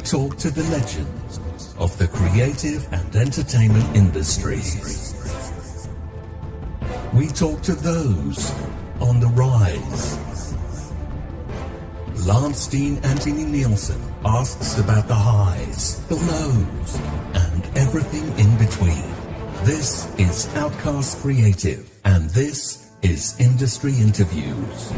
talk to the legends of the creative and entertainment industries. We talk to those on the rise. Steen Anthony Nielsen asks about the highs, the lows, and everything in between. This is Outcast Creative, and this is Industry Interviews.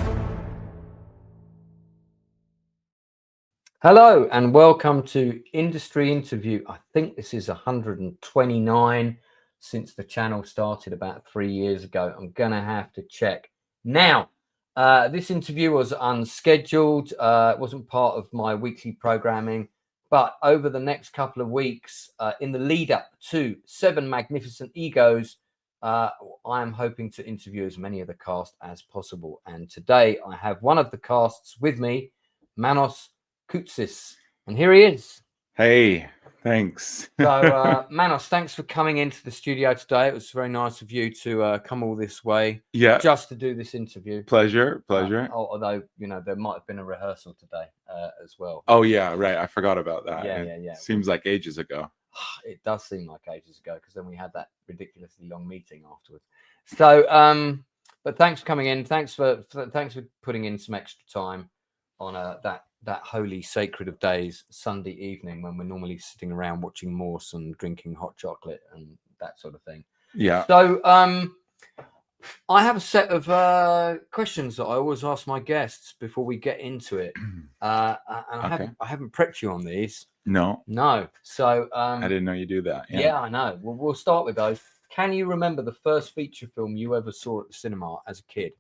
Hello and welcome to Industry Interview. I think this is 129 since the channel started about 3 years ago. I'm going to have to check. Now, this interview was unscheduled. It wasn't part of my weekly programming. But over the next couple of weeks, in the lead up to 7 Magnificent Egos, I am hoping to interview as many of the cast as possible. And today I have one of the casts with me, Manos Koutsis, and here he is. Hey, thanks. So, Manos, thanks for coming into the studio today. It was very nice of you to come all this way, just to do this interview. Pleasure. Although, you know, there might have been a rehearsal today as well. Oh yeah, right. I forgot about that. Yeah. Seems like ages ago. It does seem like ages ago because then we had that ridiculously long meeting afterwards. So, but thanks for coming in. Thanks for putting in some extra time on that holy sacred of days, Sunday evening, when we're normally sitting around watching Morse and drinking hot chocolate and that sort of thing. Yeah. So I have a set of questions that I always ask my guests before we get into it. And I haven't prepped you on these. No. So I didn't know you do that. Yeah, I know. We'll start with those. Can you remember the first feature film you ever saw at the cinema as a kid?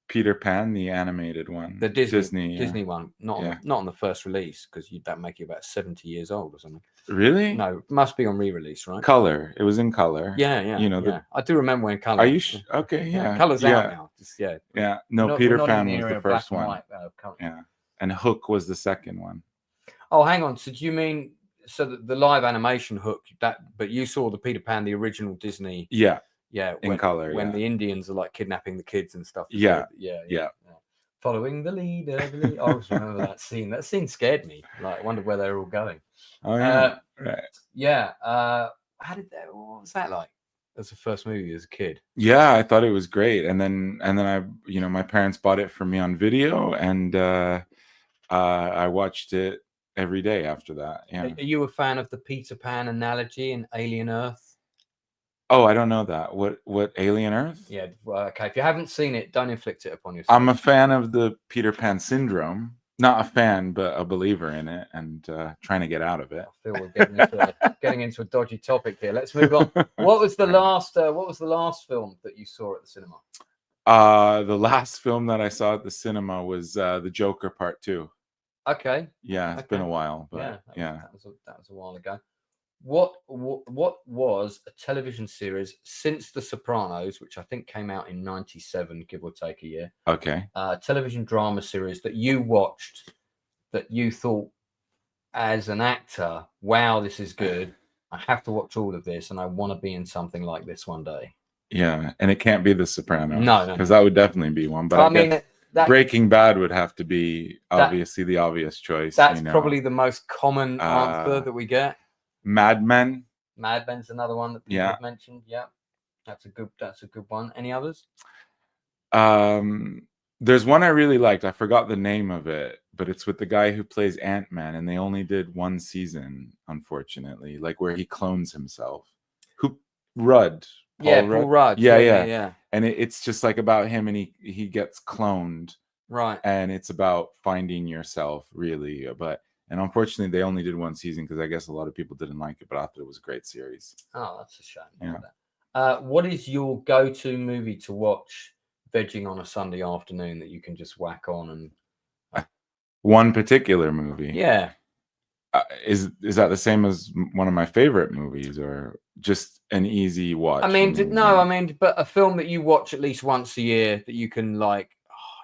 Peter Pan, the animated one, the Disney one, not on the first release, because that make you about 70 years old or something. Really? No, it must be on re-release, right? Color. It was in color. Yeah. You know, I do remember when color. Are you okay? Yeah. Color's out now. Yeah. No, Peter Pan was the first one. White, yeah, and Hook was the second one. Oh, hang on. So do you mean the live animation Hook? But you saw the Peter Pan, the original Disney? Yeah. Yeah, in color. When the Indians are like kidnapping the kids and stuff. Yeah. Following the leader. I always remember that scene. That scene scared me. Like, I wondered where they were all going. Oh yeah. Right. Yeah. What was that like? As the first movie as a kid? Yeah, I thought it was great, and then I, my parents bought it for me on video, and I watched it every day after that. Yeah. Are you a fan of the Peter Pan analogy in Alien Earth? Oh, I don't know that. What Alien Earth? Yeah. Okay. If you haven't seen it, don't inflict it upon yourself. I'm a fan of the Peter Pan syndrome. Not a fan, but a believer in it, and trying to get out of it. I feel we're getting into a dodgy topic here. Let's move on. What was the last film that you saw at the cinema? The last film that I saw at the cinema was The Joker Part 2. Okay. Yeah, it's been a while, but that was a while ago. What was a television series since The Sopranos, which I think came out in 97, give or take a year? Okay. Television drama series that you watched that you thought, as an actor, wow, this is good. I have to watch all of this, and I want to be in something like this one day. Yeah, and it can't be The Sopranos. No, because that would definitely be one. But I mean, Breaking Bad would have to be obviously the obvious choice. That's probably the most common answer that we get. Mad Men. Mad Men's another one that people have mentioned. Yeah, that's a good one. Any others? There's one I really liked. I forgot the name of it, but it's with the guy who plays Ant-Man, and they only did one season, unfortunately. Like where he clones himself. Paul Rudd. Yeah. And it's just like about him, and he gets cloned. Right. And it's about finding yourself, really, And unfortunately, they only did one season because I guess a lot of people didn't like it, but I thought it was a great series. Oh, that's a shame. Yeah. What is your go-to movie to watch vegging on a Sunday afternoon that you can just whack on? And one particular movie? Yeah. Is that the same as one of my favorite movies, or just an easy watch? But a film that you watch at least once a year that you can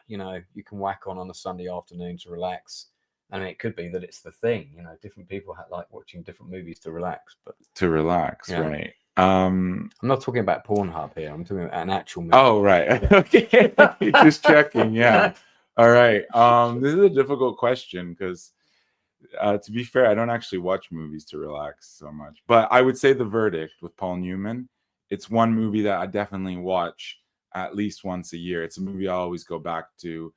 you can whack on a Sunday afternoon to relax. I mean, it could be that it's the thing, different people like watching different movies to relax, right? I'm not talking about Pornhub here. I'm talking about an actual movie. Oh, right. Okay. Just checking. Yeah. All right. This is a difficult question because To be fair, I don't actually watch movies to relax so much. But I would say The Verdict with Paul Newman. It's one movie that I definitely watch at least once a year. It's a movie I always go back to.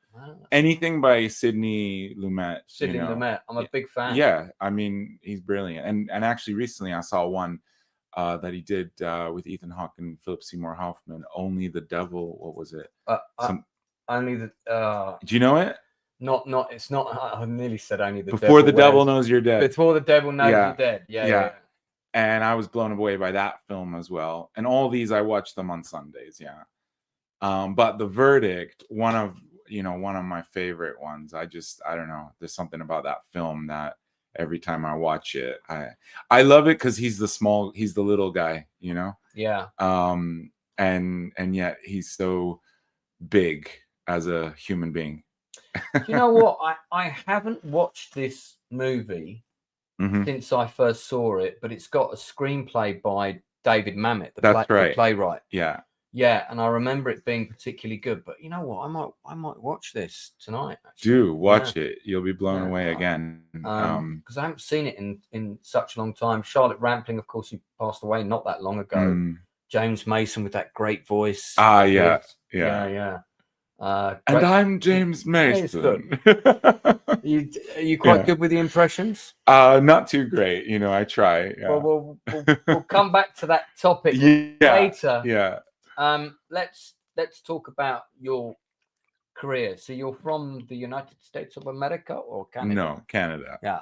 Anything by Sidney Lumet. Sidney Lumet. I'm a big fan. Yeah, I mean, he's brilliant. And actually, recently I saw one that he did with Ethan Hawke and Philip Seymour Hoffman. Only the Devil. What was it? Only the. Do you know it? Not. It's not. I nearly said Only the Before the Devil Knows You're Dead. Before the Devil Knows You're Dead. Yeah. And I was blown away by that film as well. And all these, I watch them on Sundays. Yeah. But The Verdict, one of my favorite ones. I don't know. There's something about that film that every time I watch it, I love it because he's the little guy, Yeah. And yet he's so big as a human being. You know what? I haven't watched this movie since I first saw it, but it's got a screenplay by David Mamet, the playwright. Yeah. Yeah, and I remember it being particularly good. But you know what? I might watch this tonight. Actually. Do watch it. You'll be blown away again. Because I haven't seen it in such a long time. Charlotte Rampling, of course, who passed away not that long ago. James Mason with that great voice. Yeah. And I'm James Mason. Are you quite good with the impressions? Not too great. I try. Yeah. Well, we'll come back to that topic later. Yeah. Let's talk about your career. So you're from the United States of America or Canada? No, Canada. Yeah.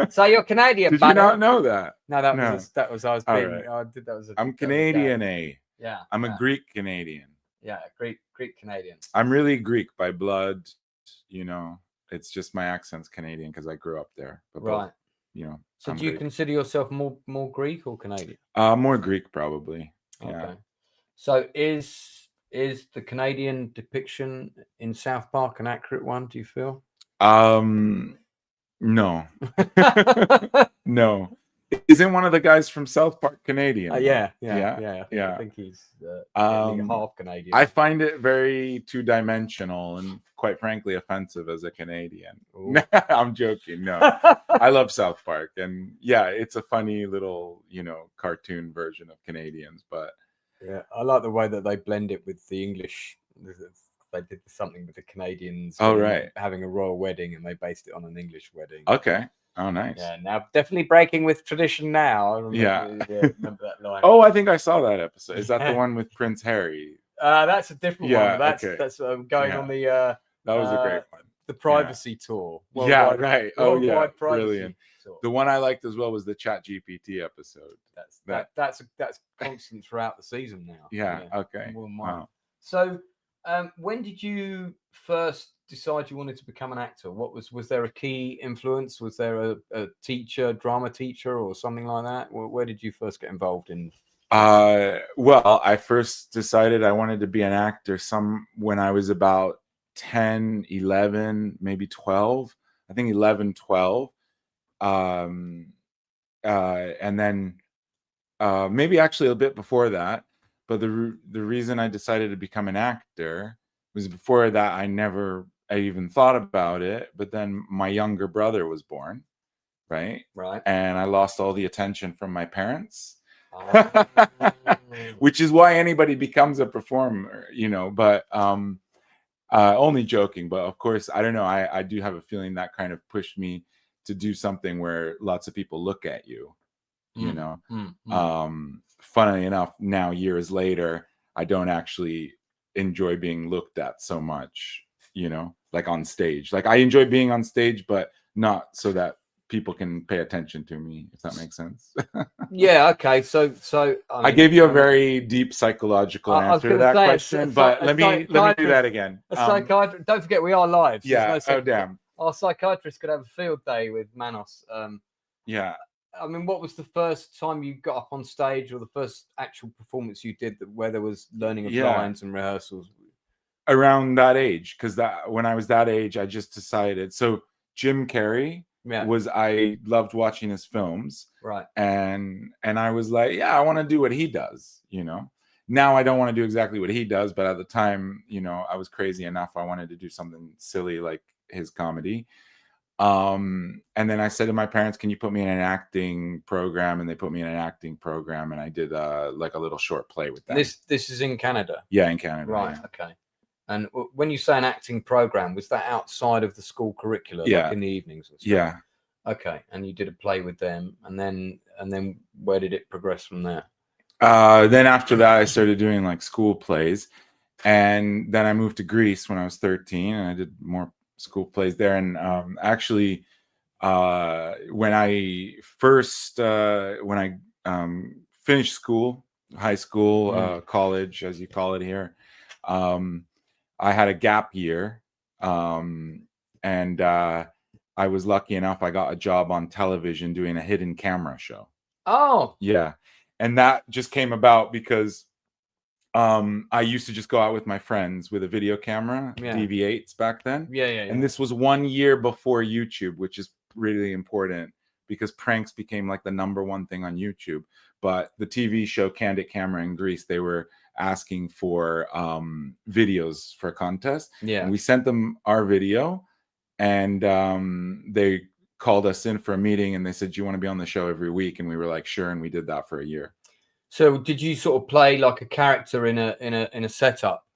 So you're Canadian. Did you not know that? No, that was I was being. Right. I did that was. I'm Canadian. Yeah. I'm a Greek Canadian. Yeah, Greek Canadian. I'm really Greek by blood. It's just my accent's Canadian because I grew up there. But right. So do you consider yourself more Greek or Canadian? More Greek probably. Yeah. Okay. So is the Canadian depiction in South Park an accurate one, do you feel? No. No. Isn't one of the guys from South Park Canadian? Yeah. I think he's half Canadian. I find it very two-dimensional and quite frankly offensive as a Canadian. I'm joking. No. I love South Park, and yeah, it's a funny little, cartoon version of Canadians, but yeah, I like the way that they blend it with the English. They did something with the Canadians. Oh, right. Having a royal wedding, and they based it on an English wedding. Okay. Oh, nice. Yeah, now definitely breaking with tradition now. I remember, remember that line. Oh, I think I saw that episode. Is that the one with Prince Harry? That's a different one. That's going on the. That was a great one. The privacy tour. Yeah, right. Oh, yeah, brilliant. Tour. The one I liked as well was the Chat GPT episode. That's constant throughout the season now. Yeah. Okay. Wow. So, when did you first decide you wanted to become an actor? Was there a key influence? Was there a teacher, drama teacher, or something like that? Where did you first get involved in? Well, I first decided I wanted to be an actor when I was about 10, 11, maybe 12. I think 11, 12. And then maybe actually a bit before that. But the reason I decided to become an actor was before that I even thought about it. But then my younger brother was born, right? Right. And I lost all the attention from my parents. Which is why anybody becomes a performer, but only joking. But of course, I don't know. I do have a feeling that kind of pushed me to do something where lots of people look at you, Funnily enough, now years later, I don't actually enjoy being looked at so much, like on stage. Like I enjoy being on stage, but not so that people can pay attention to me, if that makes sense. Yeah. Okay. So I gave you a very deep psychological answer to that question, but let me do that again. A psychiatrist. Don't forget, we are live. Yeah. Oh, damn. Our psychiatrist could have a field day with Manos. Yeah. I mean, what was the first time you got up on stage, or the first actual performance you did where there was learning of lines and rehearsals? Around that age, because when I was that age, I just decided. So Jim Carrey. Yeah. I loved watching his films, right? And I was like, yeah, I want to do what he does, Now I don't want to do exactly what he does, but at the time, I was crazy enough. I wanted to do something silly like his comedy. And then I said to my parents, can you put me in an acting program? And they put me in an acting program, and I did like a little short play with them. This is in Canada? Yeah, in Canada. Right, yeah. okay. And when you say an acting program, was that outside of the school curriculum, like in the evenings and stuff? Yeah. Okay, and you did a play with them, and then where did it progress from there? Then after that, I started doing like school plays, and then I moved to Greece when I was 13, and I did more school plays there. And actually, when I finished school, high school, college, as you call it here, I had a gap year, and I was lucky enough. I got a job on television doing a hidden camera show. Oh, yeah. And that just came about because I used to just go out with my friends with a video camera, DV8s back then. Yeah. And this was 1 year before YouTube, which is really important because pranks became like the #1 thing on YouTube. But the TV show Candid Camera in Greece, they were asking for videos for a contest. Yeah. And we sent them our video, and they called us in for a meeting, and they said, do you want to be on the show every week? And we were like, sure. And we did that for a year. So did you sort of play like a character in a setup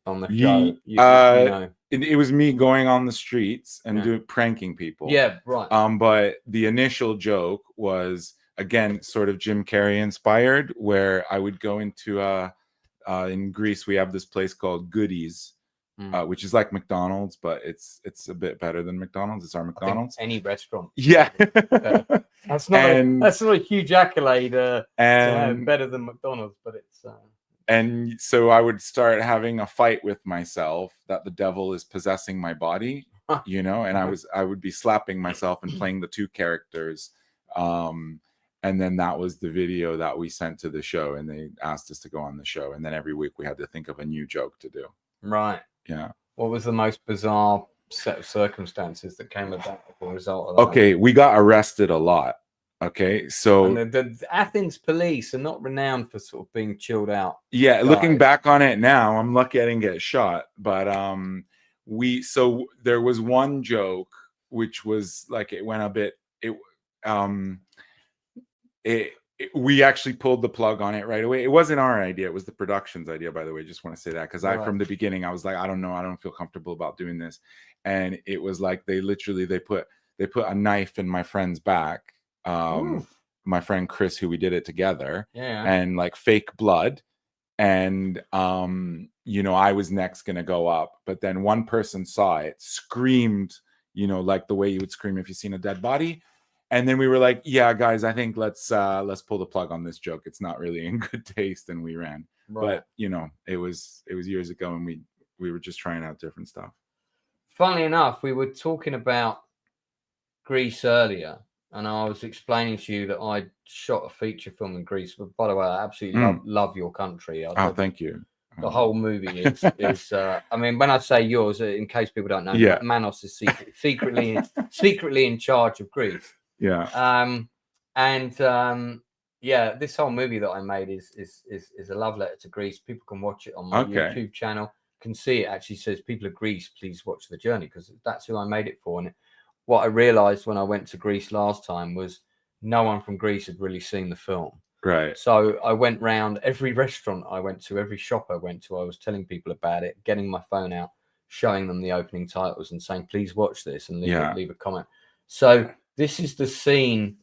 on the show? It was me going on the streets and pranking people. Yeah, right. But the initial joke was, again, sort of Jim Carrey inspired, where I would go into in Greece, we have this place called Goodies, which is like McDonald's, but it's a bit better than McDonald's. It's our McDonald's. Any restaurant. Yeah. That's not a huge accolade. Better than McDonald's, but it's. And so I would start having a fight with myself that the devil is possessing my body, and I would be slapping myself and playing the two characters. And then that was the video that we sent to the show, and they asked us to go on the show. And then every week we had to think of a new joke to do. Right. Yeah. What was the most bizarre set of circumstances that came about as a result of that? Okay, we got arrested a lot. Okay, so and the Athens police are not renowned for sort of being chilled out. Yeah, guys. Looking back on it now, I'm lucky I didn't get shot. But there was one joke which was like it went a bit. We actually pulled the plug on it right away. It wasn't our idea. It was the production's idea, by the way. Just want to say that because from the beginning, I was like, I don't know. I don't feel comfortable about doing this. And it was like they put a knife in my friend's back. My friend Chris, who we did it together. Yeah. And like fake blood. And, I was next going to go up. But then one person saw it, screamed, like the way you would scream if you've seen a dead body. And then we were like, yeah, guys, I think let's pull the plug on this joke. It's not really in good taste. And we ran. Right. But, it was years ago, and we were just trying out different stuff. Funnily enough, we were talking about Greece earlier, and I was explaining to you that I shot a feature film in Greece. But by the way, I absolutely love your country. Thank you. The whole movie is I mean, when I say yours, in case people don't know, Manos is secretly in charge of Greece. Yeah. This whole movie that I made is a love letter to Greece. People can watch it on my YouTube channel. Can see it actually says, people of Greece, please watch the journey, because that's who I made it for. And what I realized when I went to Greece last time was no one from Greece had really seen the film. Right. So I went round every restaurant I went to, every shop I went to. I was telling people about it, getting my phone out, showing them the opening titles and saying, please watch this and leave a comment. So this is the scene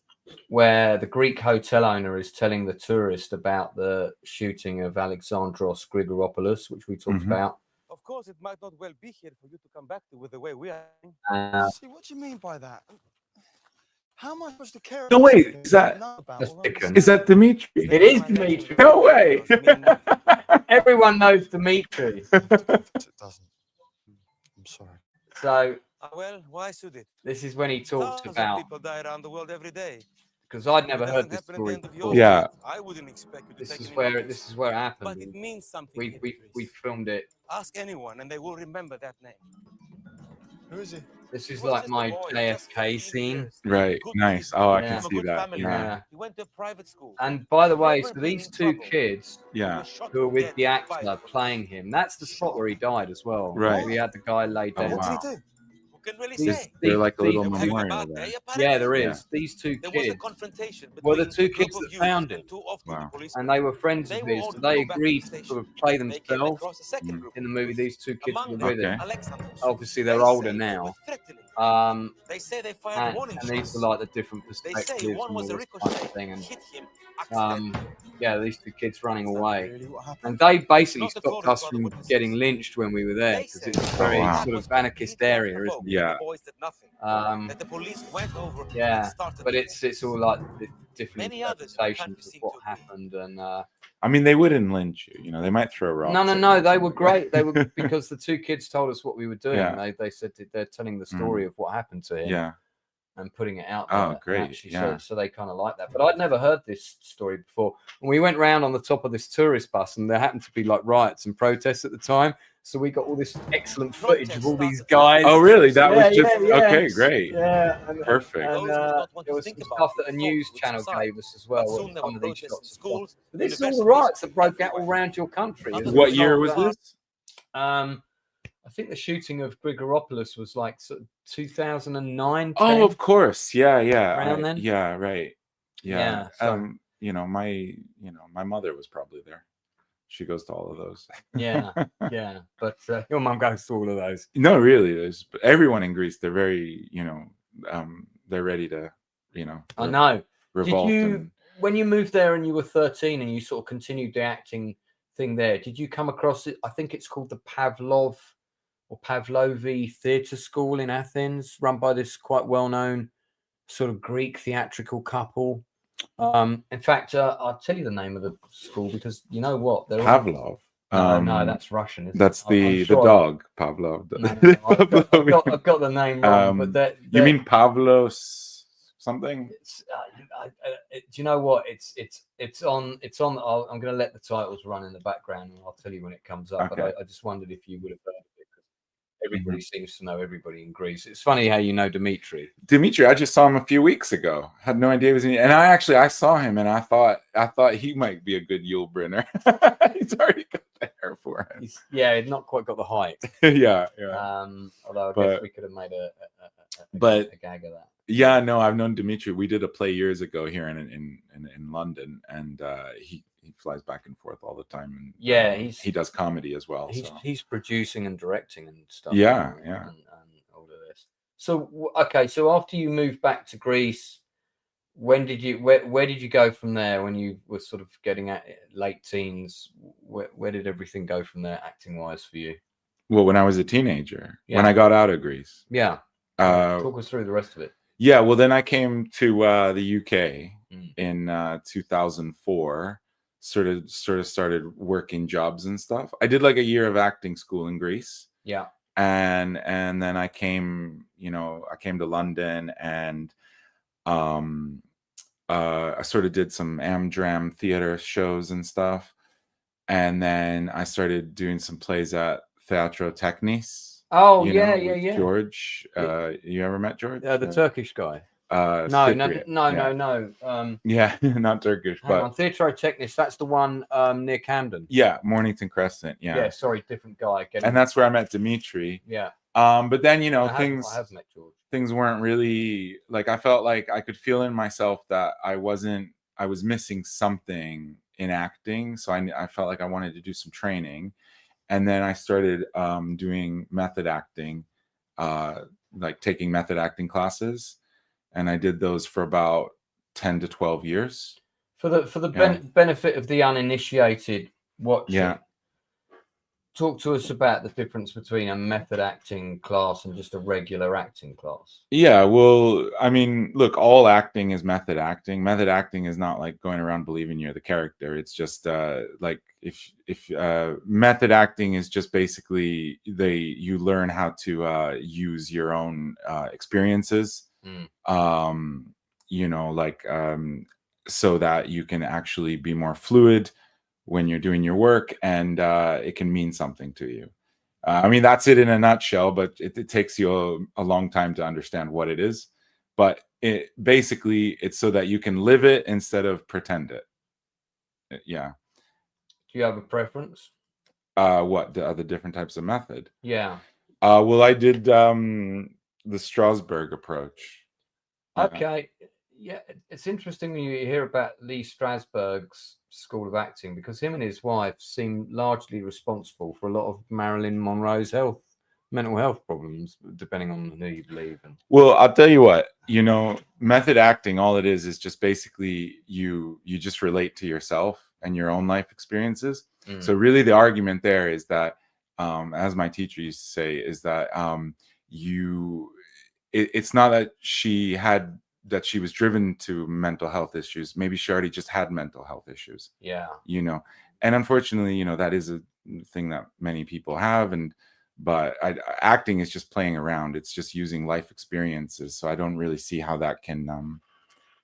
where the Greek hotel owner is telling the tourist about the shooting of Alexandros Grigoropoulos, which we talked about. Of course, it might not well be here for you to come back to with the way we are. See, what do you mean by that? How am I supposed to care? No, wait, is that Dimitri? It is Dimitri. No way. Everyone knows Dimitri. It doesn't. I'm sorry. So, well, why should it? This is when he talks about people die around the world every day. Because I'd never heard this story before. Yeah. I wouldn't expect you to this is where it happened. But it means something. We filmed it. Ask anyone and they will remember that name. Who is he? This is like my JFK scene. Right. Nice. Oh, I can see that. Yeah. He went to private school. And by the way, so these two kids who are with the actor playing him, that's the spot where he died as well. Right. We had the guy laid down. What did he do? can really These- say. They're like a these- little They were having a memorial bad there. day, Yeah, there apparently. is. These two There was a kids confrontation were the between two a group kids of that youth found and him, two off-duty Wow. policemen. and they were friends They of were his. So ordered to they go back to the agreed to station. sort of play They came themselves across a second Mm. group in of the movie. youth. These two kids Among were them, with him. Okay. Alexander. Obviously, They they're older say they now. were threatening him. They say they fired And warning these shots. were like the different They perspectives say one and was all a this kind of ricochet thing. And hit him accidentally. yeah, these two kids running Is that away. really what happened? And they basically Not stopped according us to other from witnesses. getting lynched when we were there They because say it's a very wow. sort was of anarchist completely area, isn't unprovoked, it? Yeah. that the boys did nothing. That the police went over Yeah, and started but the it's all like different Many others in the interpretations country of seem what to agree. happened. And I mean, they wouldn't lynch you. You know, they might throw rocks. no, at you they or were something. great. They were because the two kids told us what we were doing. Yeah. They said that they're telling the story of what happened to him. Yeah. And putting it out Oh, there. And great, actually, yeah. so they kind of like that. But I'd never heard this story before. And we went round on the top of this tourist bus, and there happened to be like riots and protests at the time. So we got all this excellent footage of all these guys. Oh, really? That was Yeah, just yeah. okay. Great. Yeah, Perfect. And Those who do not want there to was think some about stuff it that a will news fall to channel its side. gave us as well. But where soon there some were of these protests in shots. schools, But this is all the universities, riots that broke out all everywhere. around your country. as a What year result was of this? that. I think the shooting of Grigoropoulos was like sort of 2009. Oh, 10. of course. Yeah, yeah. Around then? Yeah, right. Yeah. so- you know, my mother was probably there. She goes to all of those. Yeah. But your mum goes to all of those. No, really. There's everyone in Greece. They're very, they're ready to, I know. revolt. Did you, and, when you moved there and you were 13 and you sort of continued the acting thing there, did you come across it? I think it's called the Pavlovi Theatre School in Athens, run by this quite well-known sort of Greek theatrical couple. In fact, I'll tell you the name of the school because you know what? They're Pavlov. no, that's Russian. Isn't That's it? the dog, Pavlov. No, I've got the name wrong, but you mean Pavlos something? It's, do you know what? It's on. I'm going to let the titles run in the background, and I'll tell you when it comes up. Okay. But I just wondered if you would have heard of it. Everybody seems to know everybody in Greece. It's funny how you know Dimitri. Dimitri, I just saw him a few weeks ago. Had no idea he was in. And I saw him, and I thought he might be a good Yul Brynner. He's already got the hair for him. He's not quite got the height. yeah. Although I guess we could have made a gag of that. Yeah, no, I've known Dimitri. We did a play years ago here in London, and he flies back and forth all the time. And Yeah, he does comedy as well. He's producing and directing and stuff. Yeah, and all of this. So okay, so after you moved back to Greece, when did you where did you go from there? When you were sort of getting at late teens, where did everything go from there, acting wise, for you? Well, when I was a teenager, Yeah. when I got out of Greece. Yeah. Talk us through the rest of it. Yeah, well, then I came to the UK in 2004. Sort of started working jobs and stuff. I did like a year of acting school in Greece. Yeah. And then I came to London, and I sort of did some Amdram theater shows and stuff. And then I started doing some plays at Theatro Technis. Oh, with George. You ever met George? The Turkish guy. Cypriot. No. Yeah, not Turkish, but Theatro Technis, that's the one near Camden. Yeah, Mornington Crescent. Yeah. Sorry, different guy. And that's where I met Dimitri. Yeah. But then I have met George. Things weren't really like, I felt like I could feel in myself that I was missing something in acting. So I felt like I wanted to do some training. And then I started doing method acting, like taking method acting classes. And I did those for about 10 to 12 years. For the benefit of the uninitiated watching, talk to us about the difference between a method acting class and just a regular acting class. Yeah, well, I mean, look, all acting is method acting. Method acting is not like going around believing you're the character. It's just like if method acting is just basically you learn how to use your own experiences. So that you can actually be more fluid when you're doing your work, and it can mean something to you. I mean, that's it in a nutshell, but it takes you a long time to understand what it is. But it's so that you can live it instead of pretend it. Yeah. Do you have a preference? What the other different types of method? Yeah. Well, I did the Strasberg approach. Okay. Yeah, it's interesting when you hear about Lee Strasberg's School of Acting, because him and his wife seem largely responsible for a lot of Marilyn Monroe's mental health problems, depending on who you believe. And Well, I'll tell you what, method acting, all it is just basically you just relate to yourself and your own life experiences. So really the argument there is that, as my teacher used to say, is that it's not that she was driven to mental health issues. Maybe she already just had mental health issues. Yeah. And unfortunately, that is a thing that many people have. But acting is just playing around. It's just using life experiences. So I don't really see how that can,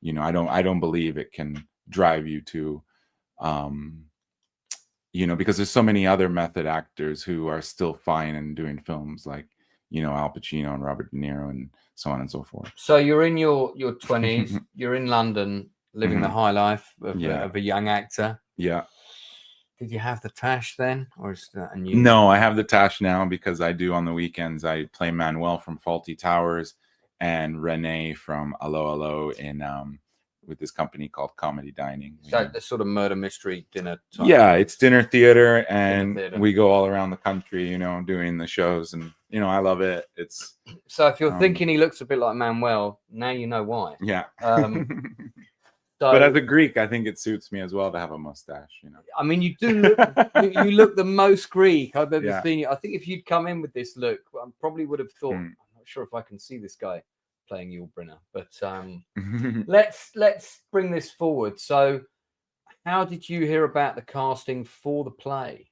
I don't believe it can drive you to, because there's so many other method actors who are still fine and doing films like, Al Pacino and Robert De Niro and so on and so forth. So you're in your 20s, you're in London, living the high life of a young actor. Yeah. Did you have the tash then, or is that a new? No, I have the tash now because I do on the weekends. I play Manuel from Fawlty Towers and René from Allo Allo in with this company called Comedy Dining. So the sort of murder mystery dinner type. Yeah, it's dinner theater, and we go all around the country, doing the shows, and I love it. It's so if you're thinking he looks a bit like Manuel, now you know why. Yeah. So, but as a Greek, I think it suits me as well to have a mustache. I mean, you do look, you look the most Greek I've ever Yeah. seen you. I think if you'd come in with this look, I probably would have thought, I'm not sure if I can see this guy playing Yul Brynner, but let's bring this forward. So, how did you hear about the casting for the play?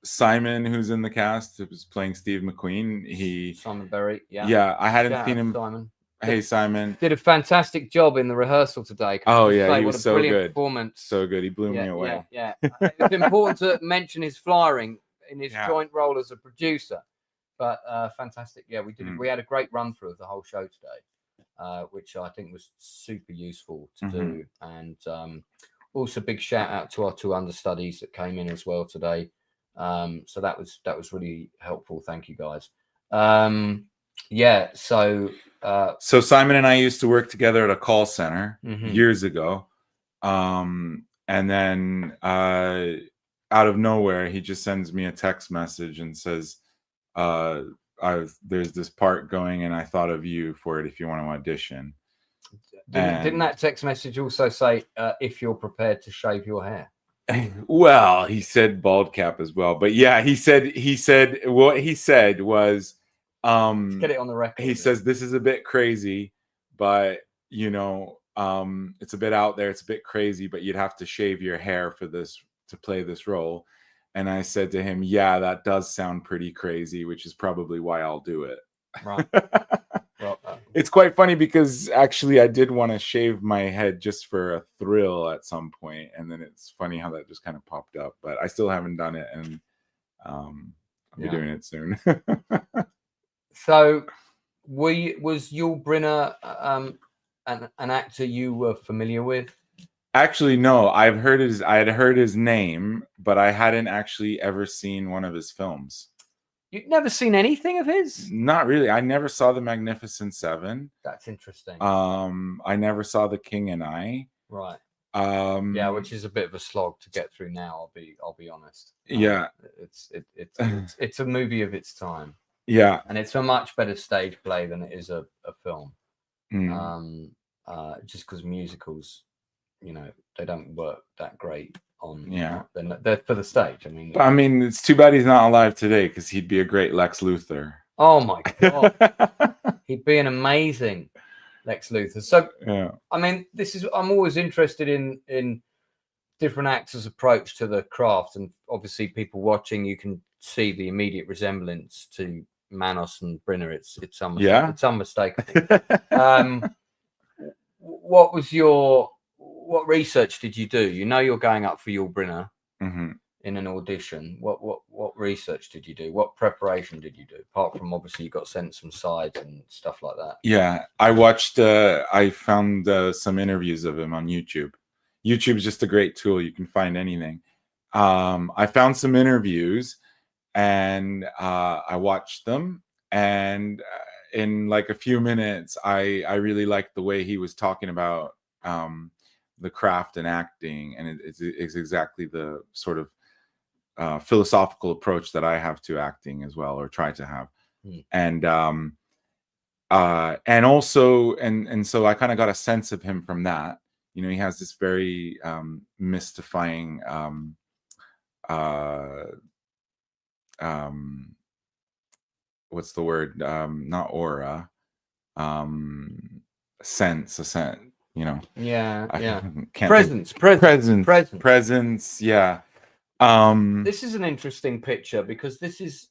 Simon, who's in the cast, was playing Steve McQueen. Simon Berry, yeah, I hadn't Shout seen out him. Simon. Hey, Simon. Did a fantastic job in the rehearsal today. Oh, yeah, he what was a so brilliant good. Performance. So good. He blew me away. Yeah. It's important to mention his flyering in his joint role as a producer. But fantastic. Yeah, we had a great run through of the whole show today, which I think was super useful to do. And also big shout out to our two understudies that came in as well today. So that was really helpful. Thank you, guys. So Simon and I used to work together at a call center years ago. And then out of nowhere, he just sends me a text message and says, there's this part going and I thought of you for it if you want to audition. Didn't that text message also say, if you're prepared to shave your hair? Well, he said bald cap as well. But yeah, he said what he said was, let's get it on the record. He says this is a bit crazy, but it's a bit out there, it's a bit crazy, but you'd have to shave your hair for this to play this role. And I said to him, yeah, that does sound pretty crazy, which is probably why I'll do it. Right. Well, it's quite funny because actually I did want to shave my head just for a thrill at some point, and then it's funny how that just kind of popped up, but I still haven't done it, and I'll be doing it soon. So, was Yul Brynner an actor you were familiar with? Actually, no. I had heard his name, but I hadn't actually ever seen one of his films. You'd never seen anything of his? Not really. I never saw The Magnificent Seven. That's interesting. I never saw The King and I. Right. Yeah, which is a bit of a slog to get through now. I'll be honest. Yeah. It's a movie of its time. Yeah. And it's a much better stage play than it is a film. Just because musicals, they don't work that great on. They're for the stage. I mean, it's too bad he's not alive today because he'd be a great Lex Luthor. Oh my god, he'd be an amazing Lex Luthor. So yeah, I mean, I'm always interested in different actors' approach to the craft, and obviously, people watching, you can see the immediate resemblance to Manos and Brynner. It's unmistakable. What research did you do? You're going up for Yul Brynner in an audition. What research did you do? What preparation did you do? Apart from obviously you got sent some sides and stuff like that. Yeah, I watched. I found some interviews of him on YouTube. YouTube is just a great tool. You can find anything. I found some interviews and I watched them, and in like a few minutes, I really liked the way he was talking about the craft and acting, and it's exactly the sort of philosophical approach that I have to acting as well, or try to have. And also so I kind of got a sense of him from that. You know, he has this very mystifying what's the word, not aura, sense, you know. Presence. Yeah. This is an interesting picture because this is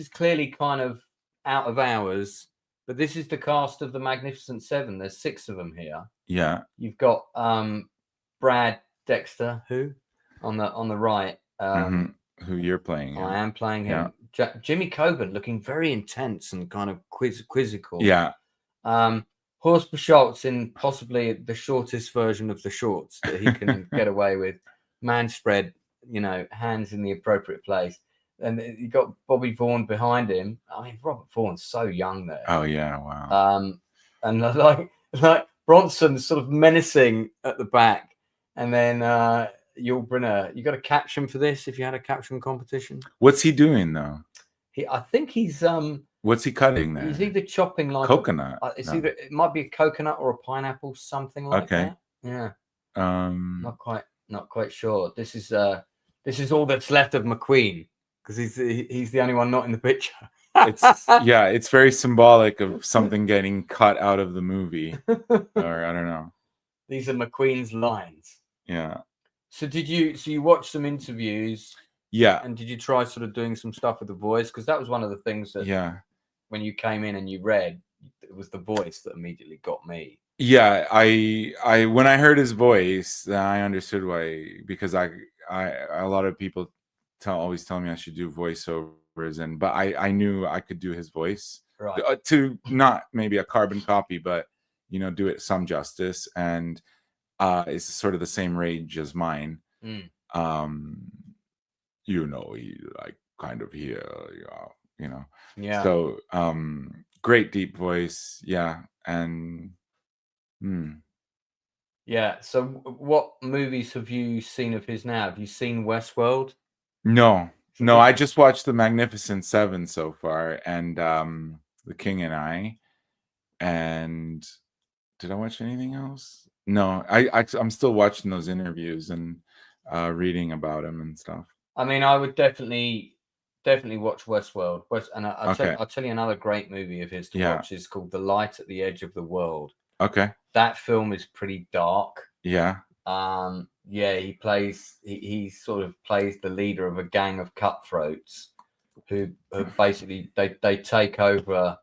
clearly kind of out of hours, but this is the cast of the Magnificent Seven. There's 6 of them here. Yeah. You've got Brad Dexter, who on the right. Who you're playing? I am playing him. Yeah. Jimmy Coburn, looking very intense and kind of quizzical. Yeah. Horst Schultz in possibly the shortest version of the shorts that he can get away with. Man spread, you know, hands in the appropriate place. And you got Bobby Vaughan behind him. I mean, Robert Vaughan's so young there. Oh yeah, wow. And like Bronson's sort of menacing at the back, and then Yul Brynner. You got a caption for this if you had a caption competition. What's he doing though? I think he's What's he cutting there? He's either chopping like coconut. Either it might be a coconut or a pineapple, something like that. Yeah. Not quite sure. This is all that's left of McQueen, because he's the only one not in the picture. It's very symbolic of something getting cut out of the movie, or I don't know. These are McQueen's lines. Yeah. So you watched some interviews? Yeah. And did you try sort of doing some stuff with the voice? Because that was one of the things that when you came in and you read, it was the voice that immediately got me. Yeah, I when I heard his voice, then I understood why, because I a lot of people always tell me I should do voiceovers, but I knew I could do his voice, right, to not maybe a carbon copy, but you know, do it some justice, and it's sort of the same range as mine. You know, he like kind of here, you know. Yeah. So great deep voice, yeah, and yeah. So what movies have you seen of his now? Have you seen Westworld? No, I just watched The Magnificent Seven so far, and The King and I. And did I watch anything else? No, I'm still watching those interviews and reading about him and stuff. I mean, I would definitely watch Westworld. And I'll tell you another great movie of his to watch is called The Light at the Edge of the World. Okay. That film is pretty dark. Yeah. He sort of plays the leader of a gang of cutthroats who basically they take over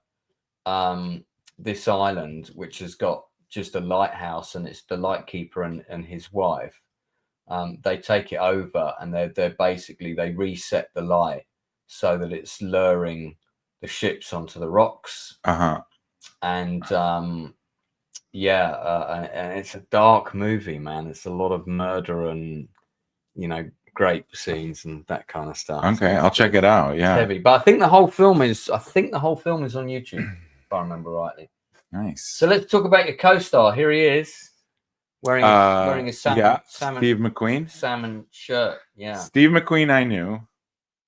this island, which has got just a lighthouse, and it's the lightkeeper and his wife. They take it over, and they're basically, they reset the light so that it's luring the ships onto the rocks. And and it's a dark movie, man. It's a lot of murder and, you know, grape scenes and that kind of stuff. Okay, I'll check it out. Yeah, heavy, but I think the whole film is on YouTube, if I remember rightly. Nice. So let's talk about your co-star. Here he is, wearing a salmon, Steve McQueen salmon shirt. Yeah, Steve McQueen I knew.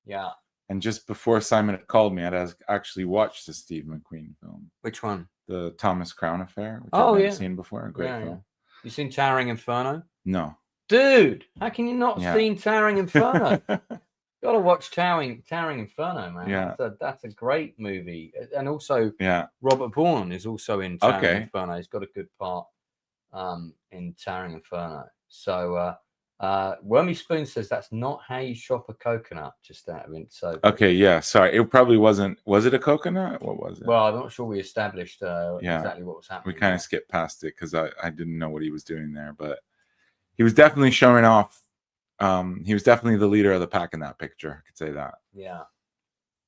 Yeah. And just before Simon had called me, I'd actually watched the Steve McQueen film. Which one? The Thomas Crown Affair, which I've never seen before. A great film. Yeah. You seen Towering Inferno? No. Dude, how can you not seen Towering Inferno? Got to watch Towering Inferno, man. Yeah. That's a great movie. And also, Robert Vaughn is also in Towering Inferno. He's got a good part in Towering Inferno. So, Wormy Spoon says that's not how you chop a coconut, just out of it. So sorry, it probably wasn't. Was it a coconut? What was it? Well, I'm not sure we established exactly what was happening. We kind of skipped past it because I didn't know what he was doing there, but he was definitely showing off. He was definitely the leader of the pack in that picture. I could say that. Yeah.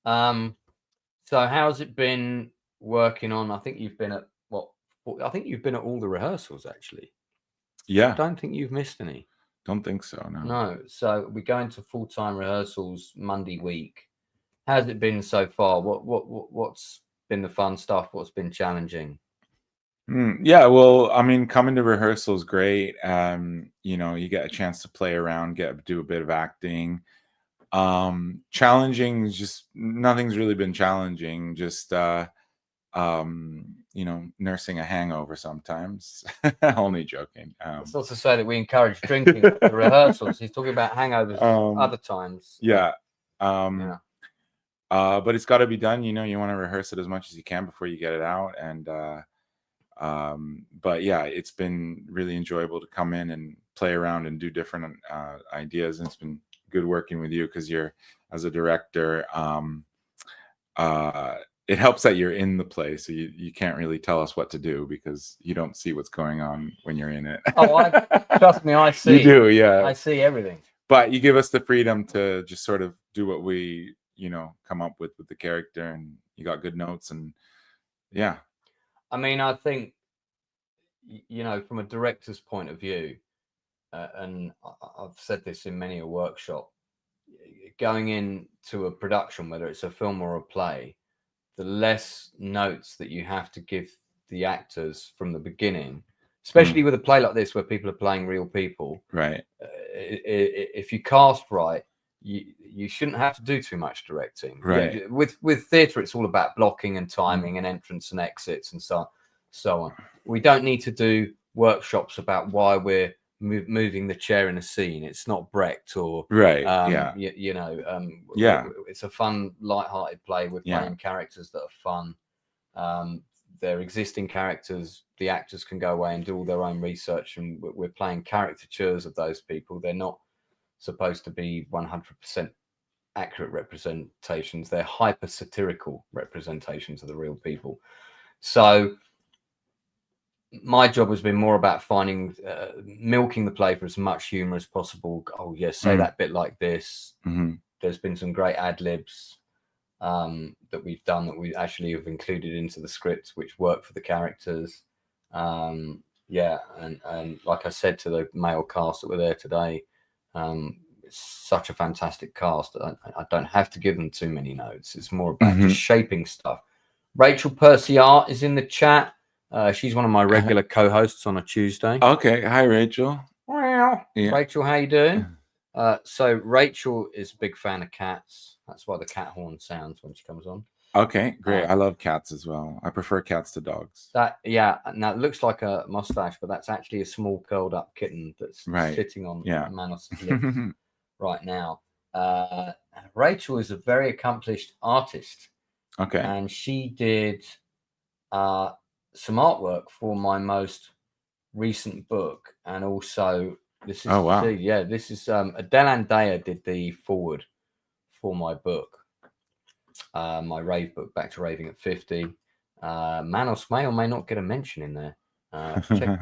So how's it been working on? I think you've been at all the rehearsals, actually. Yeah. I don't think you've missed any. Don't think so. No. So we go into full-time rehearsals Monday week. How's it been so far? What's been the fun stuff? What's been challenging? Yeah, well, I mean, coming to rehearsal is great. You know, you get a chance to play around, do a bit of acting. Challenging is just nothing's really been challenging. Just you know, nursing a hangover sometimes. Only joking. It's not to say that we encourage drinking at the rehearsals. He's talking about hangovers other times. Yeah. Yeah. But it's got to be done. You know, you want to rehearse it as much as you can before you get it out. And but yeah, it's been really enjoyable to come in and play around and do different ideas. And it's been good working with you because you're, as a director, it helps that you're in the play, so you can't really tell us what to do because you don't see what's going on when you're in it. Trust me, I see. You do, yeah. I see everything. But you give us the freedom to just sort of do what we, you know, come up with the character, and you got good notes, and yeah. I mean, I think, you know, from a director's point of view, and I've said this in many a workshop, going into a production, whether it's a film or a play, the less notes that you have to give the actors from the beginning, especially with a play like this where people are playing real people. Right. If you cast right, you shouldn't have to do too much directing. Right. Yeah, with theatre, it's all about blocking and timing and entrance and exits and so on. We don't need to do workshops about why we're moving the chair in a scene. It's not Brecht or right. You know, yeah. It's a fun, light-hearted play. We're playing characters that are fun. They're existing characters. The actors can go away and do all their own research, and we're playing caricatures of those people. They're not supposed to be 100% accurate representations. They're hyper satirical representations of the real people. So my job has been more about finding, milking the play for as much humor as possible. Oh yes, say that bit like this. There's been some great ad libs that we've done that we actually have included into the script, which work for the characters. Yeah, and like I said to the male cast that were there today, it's such a fantastic cast. I don't have to give them too many notes. It's more about just shaping stuff. Rachel Percy Art is in the chat. She's one of my regular co-hosts on a Tuesday. Okay. Hi, Rachel. Well, yeah. Rachel, how you doing? So Rachel is a big fan of cats. That's why the cat horn sounds when she comes on. Okay, great. I love cats as well. I prefer cats to dogs. Now it looks like a mustache, but that's actually a small curled up kitten that's sitting on Manos lips right now. Rachel is a very accomplished artist. Okay. And she did some artwork for my most recent book, and also this is this is Adele Andea did the forward for my book, my rave book, Back to Raving at 50. Manos may or may not get a mention in there.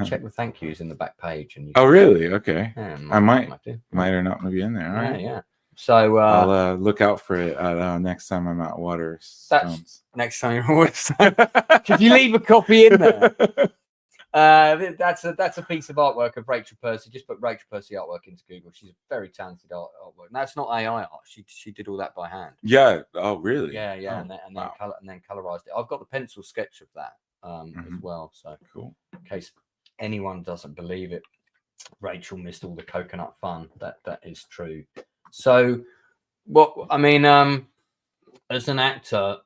Check the thank yous in the back page, and really? Okay. Yeah, I might or not be in there. All right. Yeah. So I'll look out for it next time I'm at Waterstones. Next time you're at Waterstones. Could you leave a copy in there? That's a piece of artwork of Rachel Percy. Just put Rachel Percy artwork into Google. She's a very talented artwork. And that's not AI art. She did all that by hand. Yeah. Oh, really? Yeah. Oh, and then colorized it. I've got the pencil sketch of that as well. So cool. In case anyone doesn't believe it, Rachel missed all the coconut fun. That is true. So, as an actor,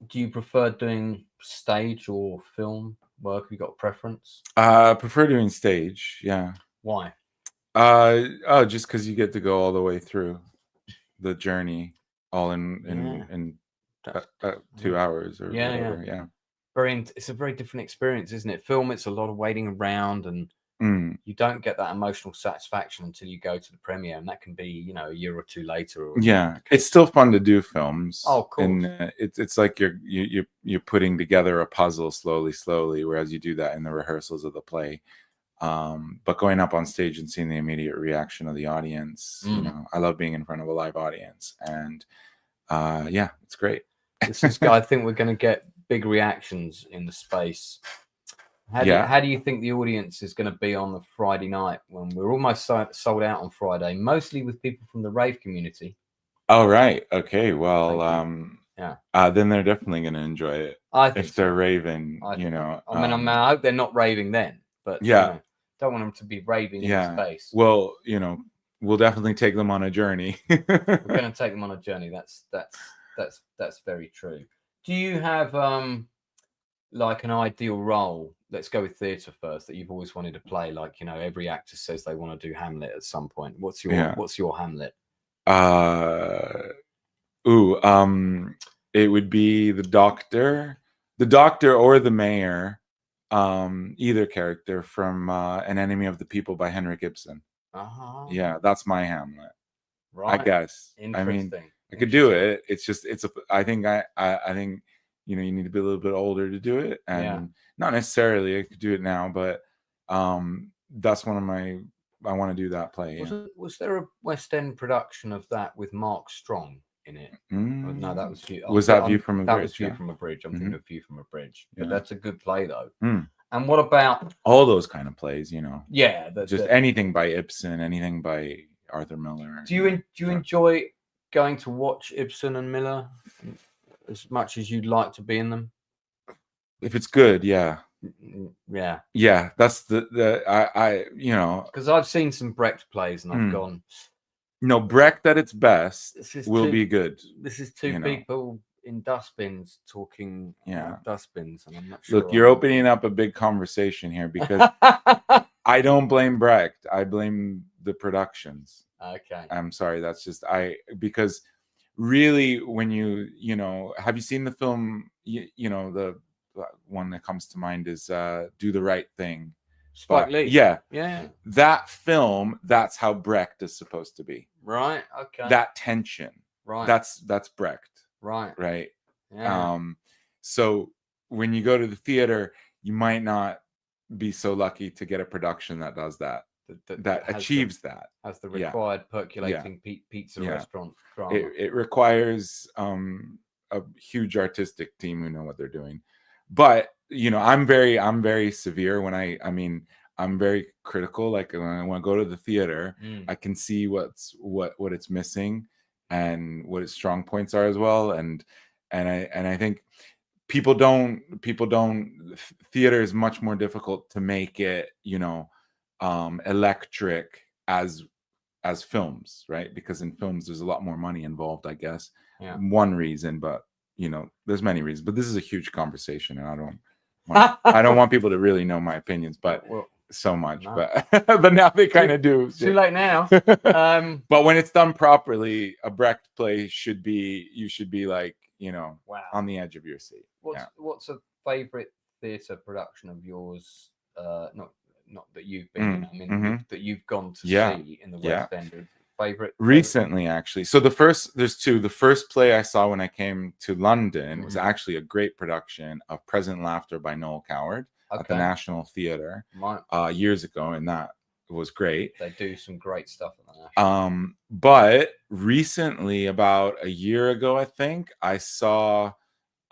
do you prefer doing stage or film work? Have you got a preference? I prefer doing stage. Yeah. Why? Just because you get to go all the way through the journey, all in 2 hours or whatever. Yeah. It's a very different experience, isn't it? Film, it's a lot of waiting around, and you don't get that emotional satisfaction until you go to the premiere, and that can be, a year or two later. It's still fun to do films. Oh, cool. And it's like you're putting together a puzzle slowly, whereas you do that in the rehearsals of the play. But going up on stage and seeing the immediate reaction of the audience, I love being in front of a live audience, and it's great. I think we're going to get big reactions in the space. How do you think the audience is going to be on the Friday night when we're almost sold out on Friday, mostly with people from the rave community? Oh, right. Okay. Well, then they're definitely going to enjoy it. I think If they're so. raving, I you think know. I hope they're not raving then, but Yeah. you know, don't want them to be raving in space. Well, you know, we'll definitely take them on a journey. We're going to take them on a journey. That's very true. Do you have like an ideal role? Let's go with theatre first, that you've always wanted to play. Like, you know, every actor says they want to do Hamlet at some point. What's your Hamlet? It would be the doctor or the mayor, either character from An Enemy of the People by Henrik Ibsen. Yeah, that's my Hamlet. Right. I guess. I mean, I could do it. It's just I think you know, you need to be a little bit older to do it, and not necessarily I could do it now, but that's one of my, I want to do that play. Was there a West End production of that with Mark Strong in it? No, that was View. Was that View from a Bridge? That was View from a Bridge. I'm thinking of View from a Bridge. But that's a good play though. And what about all those kind of plays? You know, just anything by Ibsen, anything by Arthur Miller. Do you enjoy going to watch Ibsen and Miller as much as you'd like to be in them? If it's good, yeah. That's I you know, because I've seen some Brecht plays and I've gone, no, Brecht at its best will be good. This is two people in dustbins talking dustbins, and I'm not sure. Look, you're opening up a big conversation here, because I don't blame Brecht, I blame the productions. Okay, I'm sorry, that's just because really, when you know, have you seen the film, you know, the one that comes to mind is Do the Right Thing, Spike Lee. Yeah, that film, that's how Brecht is supposed to be, right? Okay, that tension, right? That's Brecht, right? Yeah. So when you go to the theater, you might not be so lucky to get a production that does that achieves that, has the required percolating pizza restaurant drama. It requires a huge artistic team who know what they're doing. But you know, I'm very severe when I mean, I'm very critical. Like when I want to go to the theater, I can see what it's missing and what its strong points are as well. And I think people don't theater is much more difficult to make it, you know, electric as films, right? Because in films there's a lot more money involved, I guess. One reason, but you know, there's many reasons. But this is a huge conversation, and I don't want people to really know my opinions, but so much. No. But now they kind of do. Too late now. But when it's done properly, a Brecht play you should be like, you know, on the edge of your seat. What's a favorite theater production of yours? Not that you've been in, I mean, that you've gone to see in the West End. Favorite recently, actually. So there's two. The first play I saw when I came to London was actually a great production of Present Laughter by Noel Coward at the National Theatre years ago, and that was great. They do some great stuff at the National. But recently, about a year ago, I think, I saw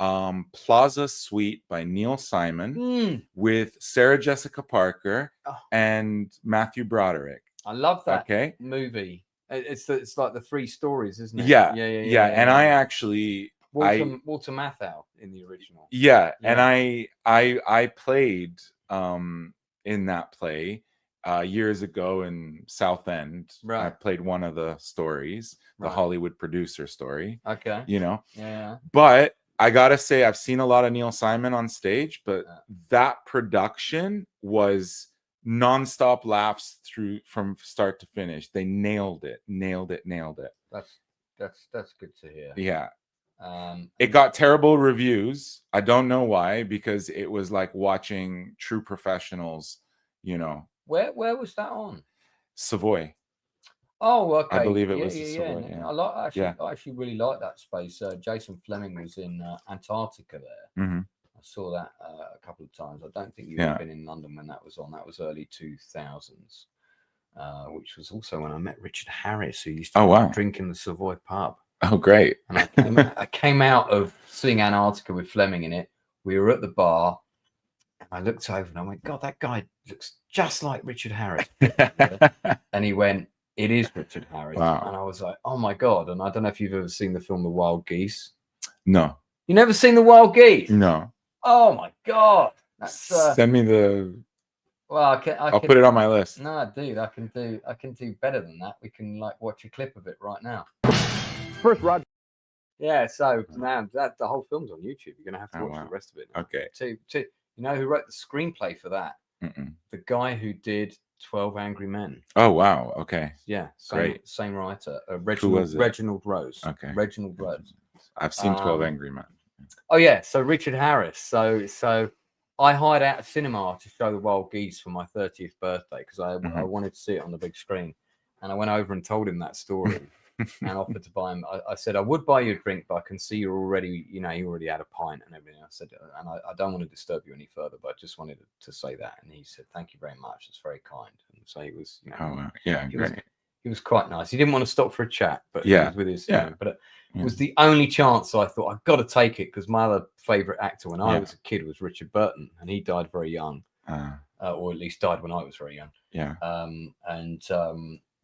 Plaza Suite by Neil Simon with Sarah Jessica Parker and Matthew Broderick. I love that movie. It's like the three stories, isn't it? Yeah. And I actually Walter Matthau in the original. And I played in that play years ago in Southend. I played one of the stories, the Hollywood producer story. Okay. You know. But I gotta say, I've seen a lot of Neil Simon on stage, but that production was nonstop laughs from start to finish. They nailed it. That's good to hear. Yeah. It got terrible reviews. I don't know why, because it was like watching true professionals, you know. Where was that on? Savoy. Oh, okay. I believe it was Savoy. I actually really like that space. Jason Flemyng was in Antarctica there. I saw that a couple of times. I don't think you've been in London when that was on. That was early 2000s, which was also when I met Richard Harris, who used to drink in the Savoy pub. Oh, great. And I came out of seeing Antarctica with Flemyng in it. We were at the bar, and I looked over and I went, God, that guy looks just like Richard Harris. And he went, it is Richard Harris. Wow. And I was like, oh, my God. And I don't know if you've ever seen the film The Wild Geese. No. You never seen The Wild Geese? No. Oh my God. That's Send me the. well, I'll put it on my list. No, dude, I can do better than that. We can like watch a clip of it right now. First, Roger. Yeah, so man, that the whole film's on YouTube. You're gonna have to watch the rest of it now. Okay. You know who wrote the screenplay for that? The guy who did 12 Angry Men. Oh wow. Okay. Yeah, Great. Same writer. Who was it? Reginald Rose. Okay. Reginald Rose. I've seen 12 Angry Men. Oh yeah, so Richard Harris. So I hired out a cinema to show The Wild Geese for my 30th birthday because I wanted to see it on the big screen, and I went over and told him that story. And offered to buy him. I said I would buy you a drink, but I can see you're already, you already had a pint and everything. I said, and I don't want to disturb you any further, but I just wanted to say that. And he said, "Thank you very much. It's very kind." And so he was, he was quite nice. He didn't want to stop for a chat, but he was with his, but it was the only chance. So I thought I've got to take it because my other favorite actor when I was a kid was Richard Burton, and he died very young, or at least died when I was very young.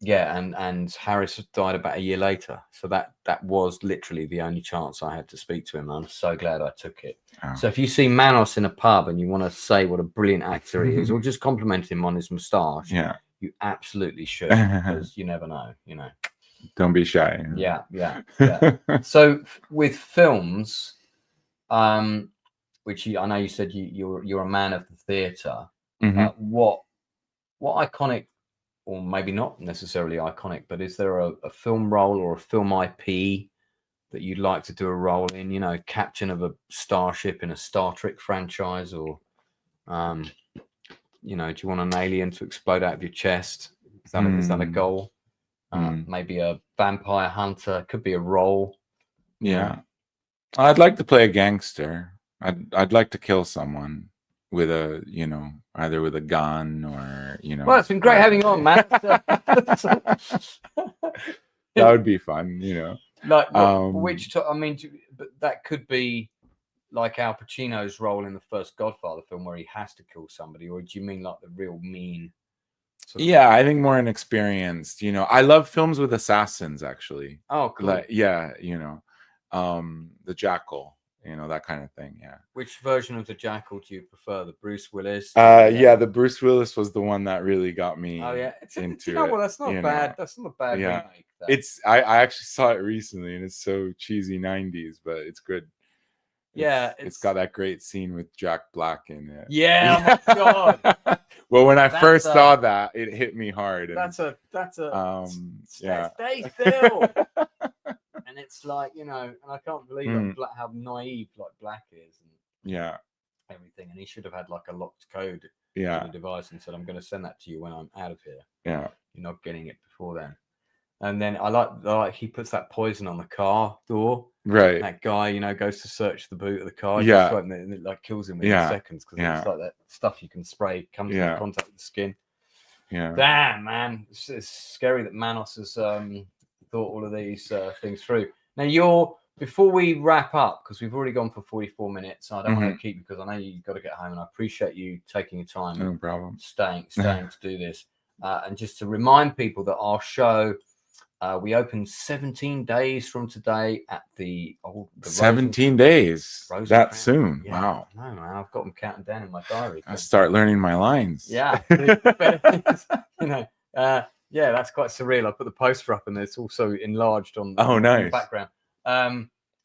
And Harris died about a year later. So that was literally the only chance I had to speak to him. I'm so glad I took it. So if you see Manos in a pub and you want to say what a brilliant actor he is, or just compliment him on his moustache, you absolutely should, because you never know, Don't be shy. Yeah. So with films, which I know you said you're a man of the theatre. What iconic, or maybe not necessarily iconic, but is there a film role or a film IP that you'd like to do a role in? Captain of a starship in a Star Trek franchise, or do you want an alien to explode out of your chest? Is that a goal? Maybe a vampire hunter, could be a role. Yeah, I'd like to play a gangster. I'd like to kill someone with a, either with a gun or, Well, it's been great having you on, man. That would be fun, Like, but that could be like Al Pacino's role in the first Godfather film where he has to kill somebody, or do you mean like the real mean? I think more inexperienced. I love films with assassins, actually. Oh, cool. Like, the Jackal. That kind of thing. Yeah. Which version of the Jackal do you prefer? The Bruce Willis? The Bruce Willis was the one that really got me. Oh yeah. Into well, that's not bad. That's not a bad remake. Though. I actually saw it recently, and it's so cheesy 90s, but it's good. It's got that great scene with Jack Black in it. Yeah. Oh my God. Well, when I first saw that, it hit me hard. And, stay still. And it's like, and I can't believe how naive like Black is, and everything. And he should have had like a locked code to the device and said, "I'm going to send that to you when I'm out of here. Yeah, you're not getting it before then." And then I like he puts that poison on the car door. Right. That guy, goes to search the boot of the car. And it like kills him within seconds because it's like that stuff you can spray comes into contact with the skin. Yeah. Damn, man, it's scary that Manos has thought all of these things through. Now before we wrap up, because we've already gone for 44 minutes, I don't want to keep you because I know you've got to get home, and I appreciate you taking your time. No problem. Staying to do this, and just to remind people that our show. We open 17 days from today at the 17 days. That soon. Yeah. Wow. No, man, I've got them counting down in my diary. I start learning my lines. Yeah. That's quite surreal. I put the poster up and it's also enlarged on the background.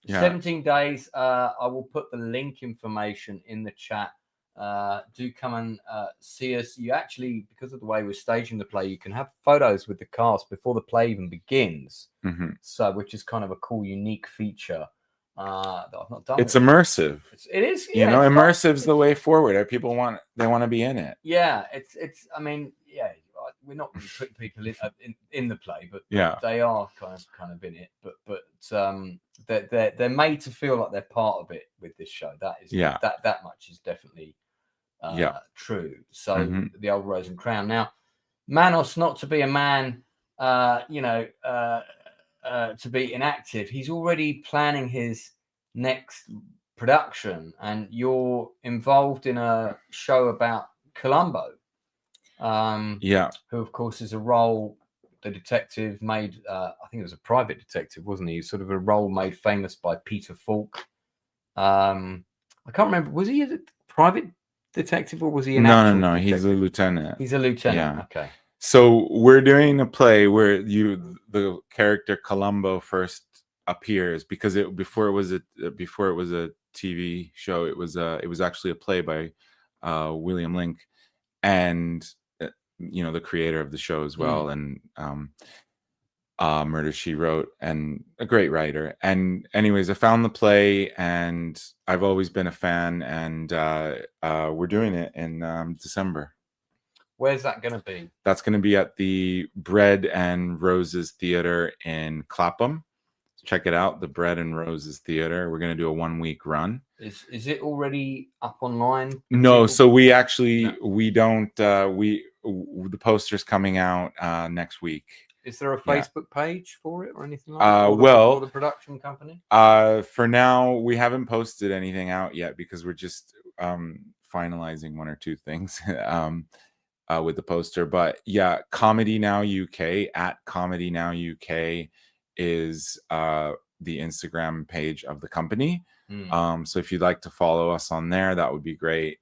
17 days. I will put the link information in the chat. Do come and see us. You actually, because of the way we're staging the play, you can have photos with the cast before the play even begins. So, which is kind of a cool, unique feature that I've not done. It's immersive. It is. Immersive's the way forward. People want to be in it. Yeah, it's. I mean, we're not really putting people in the play, but they are kind of in it. But they're made to feel like they're part of it with this show. That is that much is definitely. True. So the old Rose and Crown. Now, Manos, not to be a man, to be inactive. He's already planning his next production, and you're involved in a show about Columbo. Who, of course, is a role the detective made, I think it was a private detective, wasn't he? Sort of a role made famous by Peter Falk. I can't remember. Was he a private detective or was he an actual No. detective? He's a lieutenant. He's a lieutenant. Yeah. Okay. So we're doing a play where the character Columbo first appears, because before it was a TV show, it was actually a play by William Link, and the creator of the show as well, and Murder, She Wrote, and a great writer. And anyways, I found the play, and I've always been a fan, and we're doing it in December. Where's that going to be? That's going to be at the Bread and Roses Theater in Clapham. Check it out, the Bread and Roses Theater. We're going to do a 1-week run. Is it already up online? No, so we actually we don't the poster's coming out next week. Is there a Facebook page for it or anything like that? Or the production company? For now, we haven't posted anything out yet because we're just finalizing 1 or 2 things with the poster. But yeah, Comedy Now UK, at Comedy Now UK is the Instagram page of the company. So if you'd like to follow us on there, that would be great.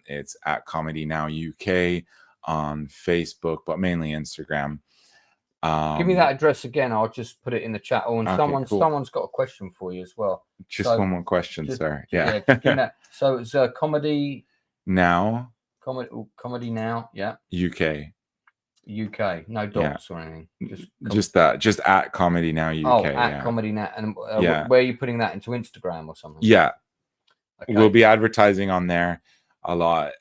It's at Comedy Now UK on Facebook, but mainly Instagram. Give me that address again. I'll just put it in the chat. Oh, and okay, someone's got a question for you as well. Just one more question, sir. Yeah. So it's Comedy Now. Comedy Now. Yeah. UK. No dots or anything. Just at Comedy Now UK. Oh, at Comedy Now. And where are you putting that, into Instagram or something? Yeah. Okay. We'll be advertising on there a lot.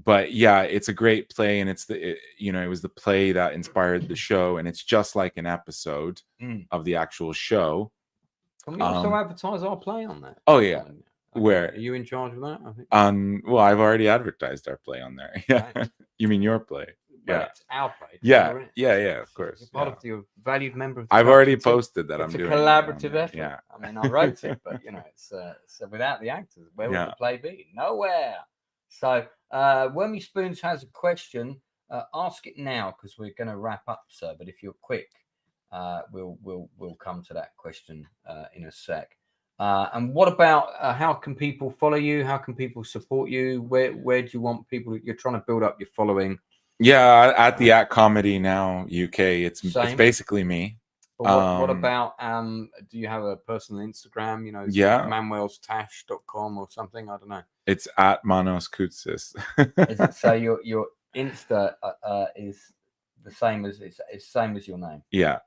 But yeah, it's a great play, and it was the play that inspired the show, and it's just like an episode of the actual show. Can we also advertise our play on that? Oh yeah. Okay. Where are you in charge of that? I think. Well, I've already advertised our play on there. Yeah. Right. You mean your play? Well, Yeah. It's our play. Yeah, of course. You're part of the valued member of the I've already production team. posted that. It's I'm a doing collaborative effort. Yeah. I mean, I wrote it, but it's so without the actors, where would the play be? Nowhere. So Wormy Spoons has a question. Ask it now, because we're going to wrap up, sir. But if you're quick, we'll come to that question in a sec. And what about how can people follow you? How can people support you? Where do you want people? You're trying to build up your following. Yeah, at Comedy Now UK, it's basically me. But what about do you have a personal Instagram? manuelstash.com or something? I don't know. It's at Manos Koutsis. Is it, so your Insta is the same as it's same as your name? Yeah.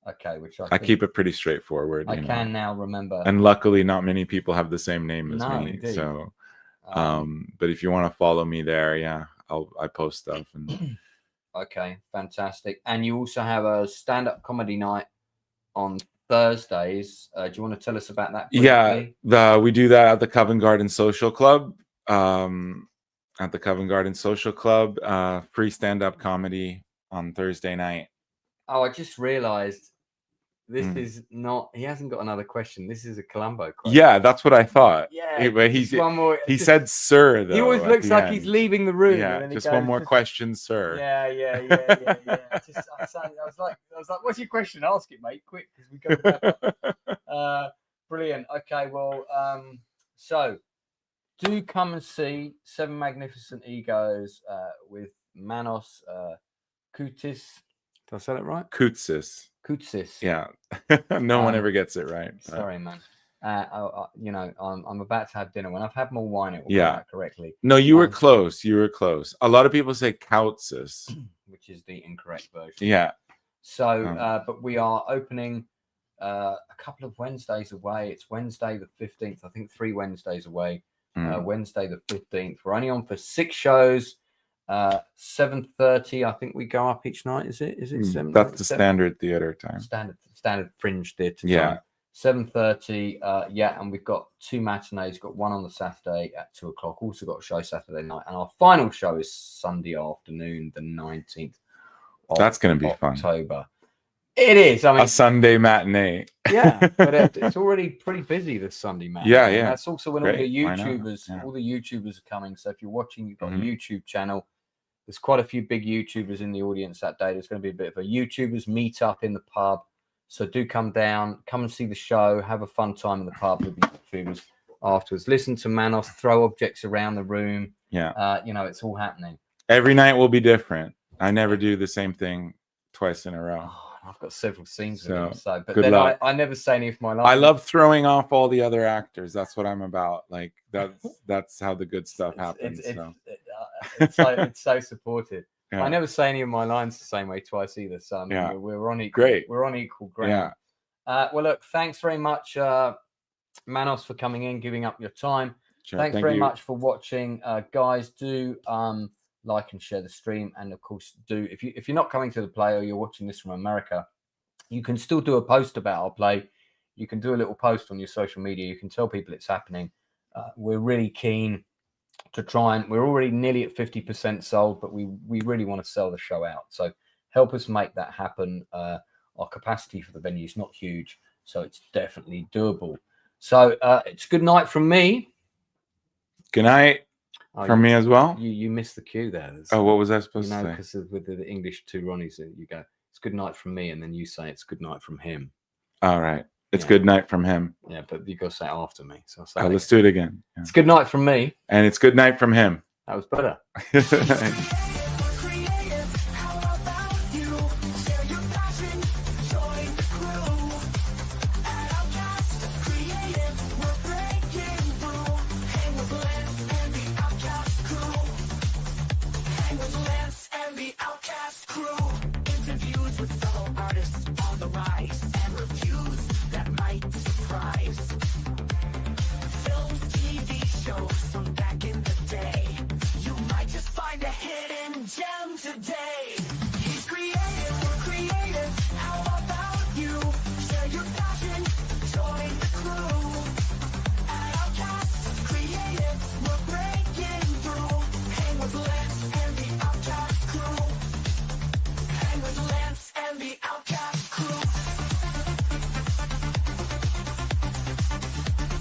Okay, which I keep it pretty straightforward. I can now remember. And luckily, not many people have the same name as me. Indeed. So, but if you want to follow me there, yeah, I post stuff. And okay, fantastic. And you also have a stand-up comedy night on Thursdays. Do you want to tell us about that briefly? Yeah, we do that at the Covent Garden Social Club. Free stand-up comedy on Thursday night. Oh, I just realized this is not. He hasn't got another question. This is a Columbo question. Yeah, that's what I thought. Yeah, but one more. He said, "Sir." Though he always looks like he's leaving the room. Yeah, and then just one more question, sir. Yeah. I was like, "What's your question? Ask it, mate, quick, because we go." Brilliant. Okay, well, so do come and see Seven Magnificent Egos with Manos Koutsis. Did I say that right? Koutsis. Yeah. No one ever gets it right. Sorry, man. I'm about to have dinner. When I've had more wine, it will come out correctly. No, you were close. A lot of people say Koutsis, which is the incorrect version. Yeah. So, but we are opening a couple of Wednesdays away. It's Wednesday the 15th. I think 3 Wednesdays away. Wednesday the 15th. We're only on for 6 shows. 7:30. I think we go up each night. Is it 7? That's the standard theater time. Standard fringe theater time. 7:30. And we've got 2 matinees. We've got one on the Saturday at 2:00. Also got a show Saturday night, and our final show is Sunday afternoon, the 19th. That's going to be October. Fun. It is. I mean, a Sunday matinee. Yeah, but it's already pretty busy this Sunday, man. Yeah. And that's also when all the YouTubers are coming. So if you're watching, you've got a YouTube channel. There's quite a few big YouTubers in the audience that day. There's going to be a bit of a YouTubers meet up in the pub. So do come down, come and see the show, have a fun time in the pub with the YouTubers afterwards. Listen to Manos throw objects around the room. Yeah. You know, it's all happening. Every night will be different. I never do the same thing twice in a row. Oh, I've got several scenes with him. So, but good then luck. I never say any of my lines. I love throwing off all the other actors. That's what I'm about. Like that's how the good stuff happens. It's so supportive. Yeah. I never say any of my lines the same way twice either. So I mean, Yeah. we're on equal. Great. We're on equal ground. Yeah. Well, look, thanks very much, Manos, for coming in, giving up your time. Sure. Thanks Thank very you. much for watching, guys. Do like and share the stream, and of course, do if you're not coming to the play or you're watching this from America, you can still do a post about our play. You can do a little post on your social media. You can tell people it's happening. We're really keen to try, and we're already nearly at 50% sold, but we really want to sell the show out. So help us make that happen. Our capacity for the venue is not huge, so it's definitely doable. So it's good night from me. Good night from me as well. You missed the cue there. Oh, what was I supposed to say? Because with the English two Ronnies, you go, it's good night from me, and then you say it's good night from him. All right. It's good night from him. Yeah, but you got to say it after me. So I'll say let's do it again. Yeah. It's good night from me. And it's good night from him. That was better.